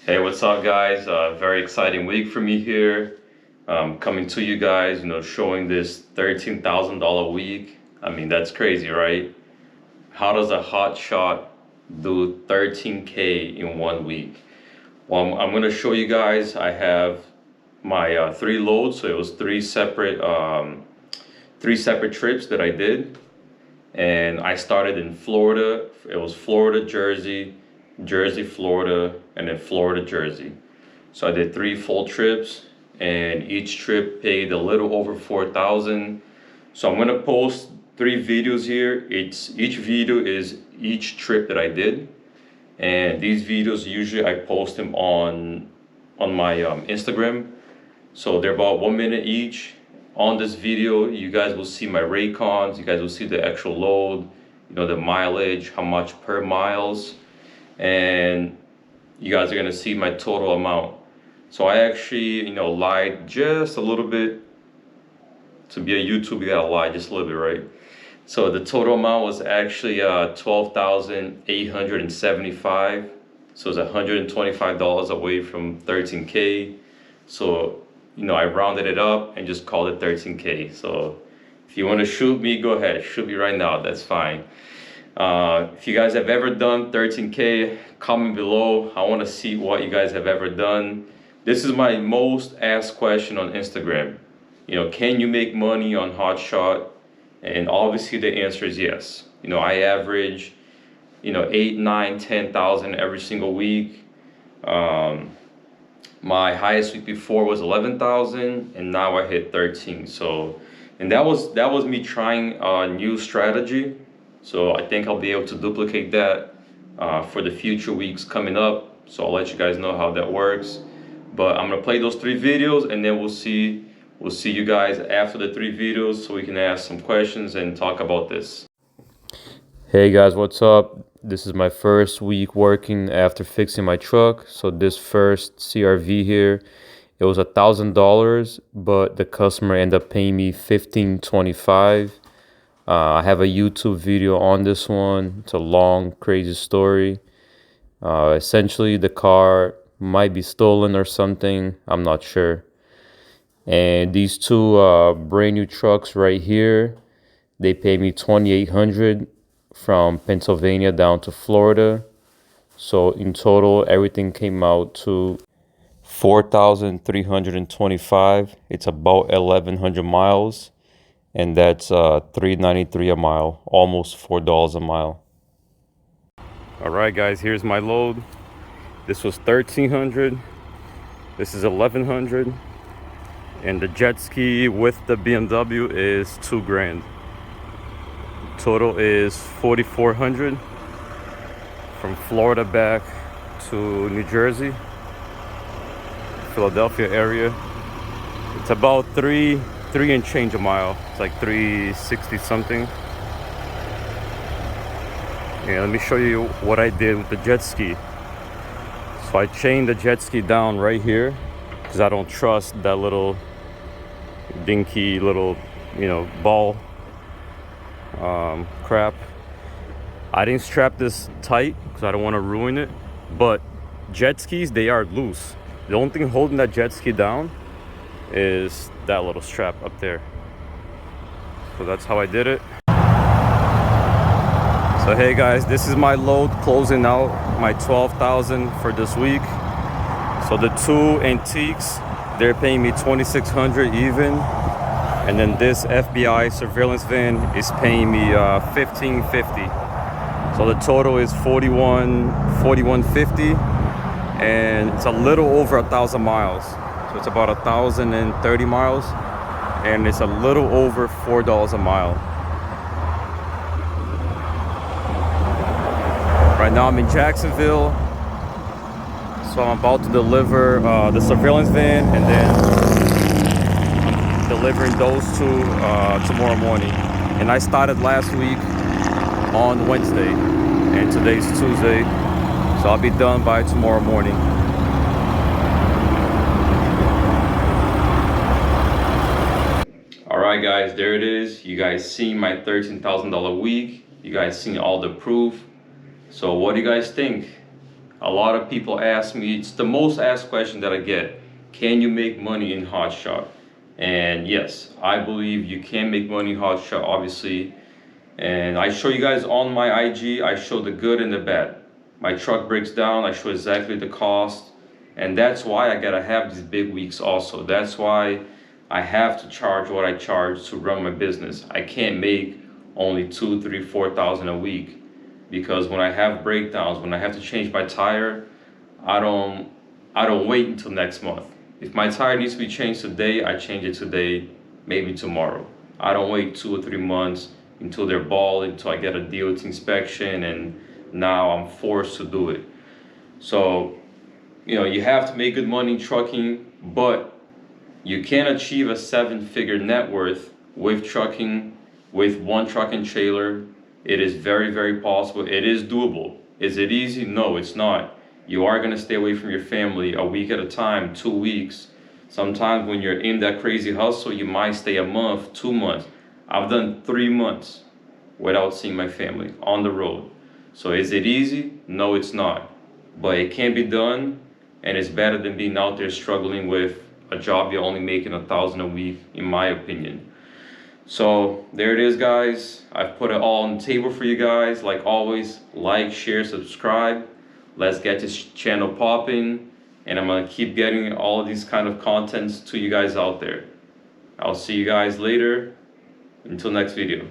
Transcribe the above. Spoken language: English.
Hey, what's up, guys? Very exciting week for me here. Coming to you guys, showing this $13,000 week. I mean, that's crazy, right? How does a hotshot do 13K in 1 week? Well, I'm gonna show you guys. I have my three loads, so it was three separate trips that I did, and I started in Florida. It was Florida, Jersey, Jersey, Florida, and then Florida, Jersey. So I did three full trips, and each trip paid a little over 4,000. So I'm gonna post three videos here. Each video is each trip that I did, and these videos usually I post them on my Instagram. So they're about 1 minute each. On this video, you guys will see my raycons. You guys will see the actual load, the mileage, how much per miles, and you guys are gonna see my total amount. So I actually, lied just a little bit. To be a YouTuber, you gotta lie just a little bit, right? So the total amount was actually 12,875. So it's $125 away from 13K. So I rounded it up and just called it 13K. So if you want to shoot me, go ahead, shoot me right now. That's fine. If you guys have ever done 13K, comment below. I want to see what you guys have ever done. This is my most asked question on Instagram. Can you make money on Hotshot? And obviously the answer is yes. I average, 8, 9, 10,000 every single week. My highest week before was 11,000, and now I hit 13. So, and that was me trying a new strategy. So I think I'll be able to duplicate that for the future weeks coming up. So I'll let you guys know how that works. But I'm gonna play those three videos, and then we'll see you guys after the three videos, so we can ask some questions and talk about this. Hey guys, what's up? This is my first week working after fixing my truck. So this first CRV here, it was $1,000, but the customer ended up paying me $1,525. I have a YouTube video on this one. It's a long, crazy story. Essentially, the car might be stolen or something. I'm not sure. And these two brand new trucks right here, they paid me $2,800 from Pennsylvania down to Florida. So in total, everything came out to $4,325. It's about 1,100 miles, and that's $3.93 a mile, almost $4 a mile. All right, guys, here's my load. This was $1,300. This is $1,100, and the jet ski with the BMW is $2,000. Total is $4,400 from Florida back to New Jersey, Philadelphia area. It's about three and change a mile. It's like 360 something. Yeah, let me show you what I did with the jet ski. So I chained the jet ski down right here because I don't trust that little dinky little, ball crap. I didn't strap this tight because I don't want to ruin it, but jet skis, they are loose. The only thing holding that jet ski down is that little strap up there. So that's how I did it. So hey guys, this is my load closing out my 12,000 for this week. So the two antiques, they're paying me $2,600 even. And then this FBI surveillance van is paying me $1,550. So the total is $4,150, and it's a little over 1,000 miles. So it's about 1,030 miles, and it's a little over $4 a mile. Right now I'm in Jacksonville, so I'm about to deliver the surveillance van, and then delivering those two tomorrow morning. And I started last week on Wednesday, and today's Tuesday, so I'll be done by tomorrow morning. All right guys, there it is. You guys seen my $13,000 week. You guys seen all the proof. So what do you guys think? A lot of people ask me, it's the most asked question that I get, can you make money in Hotshot? And yes, I believe you can make money in Hotshot, obviously. And I show you guys on my IG, I show the good and the bad. My truck breaks down, I show exactly the cost. And that's why I gotta have these big weeks also. That's why I have to charge what I charge to run my business. I can't make only 2, 3, 4,000 a week, because when I have breakdowns, when I have to change my tire, I don't wait until next month. If my tire needs to be changed today, I change it today, maybe tomorrow. I don't wait 2 or 3 months until they're bald, until I get a DOT inspection, and now I'm forced to do it. So, you have to make good money in trucking, but you can achieve a 7-figure net worth with trucking, with one truck and trailer. It is very, very possible. It is doable. Is it easy? No, it's not. You are gonna stay away from your family a week at a time, 2 weeks. Sometimes when you're in that crazy hustle, you might stay a month, 2 months. I've done 3 months without seeing my family on the road. So is it easy? No, it's not. But it can be done, and it's better than being out there struggling with a job you're only making 1,000 a week, in my opinion. So there it is, guys. I've put it all on the table for you guys. Like always, like, share, subscribe. Let's get this channel popping, and I'm gonna keep getting all of these kind of contents to you guys out there. I'll see you guys later. Until next video.